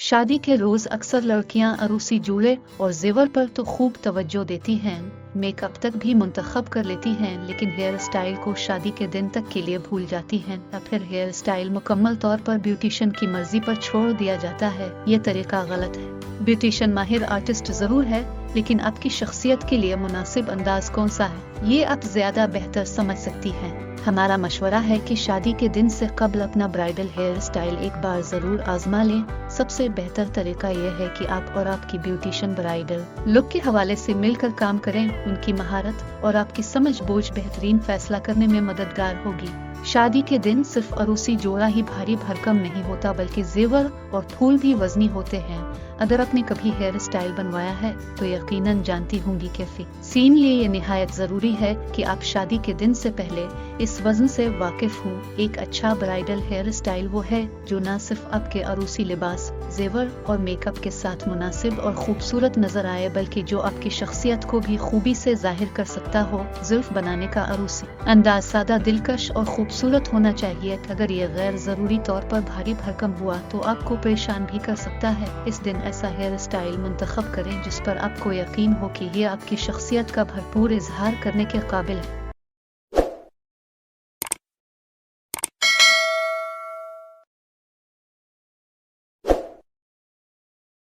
शादी के रोज अक्सर लड़कियां अरूसी जूड़े और जेवर पर तो खूब तवज्जो देती हैं, मेकअप तक भी मुंतखब कर लेती हैं, लेकिन हेयर स्टाइल को शादी के दिन तक के लिए भूल जाती हैं या फिर हेयर स्टाइल मुकम्मल तौर पर ब्यूटिशियन की मर्जी पर छोड़ दिया जाता है। ये तरीका गलत है। ब्यूटिशियन माहिर आर्टिस्ट जरूर है, लेकिन आपकी शख्सियत के लिए मुनासिब अंदाज कौन सा है ये आप ज्यादा बेहतर समझ सकती हैं। हमारा मशवरा है कि शादी के दिन से कबल अपना ब्राइडल हेयर स्टाइल एक बार जरूर आजमा लें। सबसे बेहतर तरीका यह है कि आप और आपकी ब्यूटिशियन ब्राइडल लुक के हवाले से मिलकर काम करें। उनकी महारत और आपकी समझ बूझ बेहतरीन फैसला करने में मददगार होगी। शादी के दिन सिर्फ अरूसी जोड़ा ही भारी भरकम नहीं होता, बल्कि जेवर और फूल भी वजनी होते हैं। अगर आपने कभी हेयर स्टाइल बनवाया है तो यकीनन जानती होंगी कैफी सीन ये निहायत जरूरी है कि आप शादी के दिन से पहले इस वजन से वाकिफ हों। एक अच्छा ब्राइडल हेयर स्टाइल वो है जो न सिर्फ आपके अरूसी लिबास, जेवर और मेकअप के साथ मुनासिब और खूबसूरत नजर आए, बल्कि जो आपकी शख्सियत को भी खूबी से जाहिर कर सकता हो। जुल्फ बनाने का अरूसी अंदाज सादा, दिलकश और खूबसूरत होना चाहिए। अगर ये गैर जरूरी तौर पर भारी भरकम हुआ तो आपको परेशान भी कर सकता है। इस दिन ऐसा हेयर स्टाइल मुंतखब करें जिस पर आपको यकीन हो कि ये आपकी शख्सियत का भरपूर इजहार करने के काबिल है।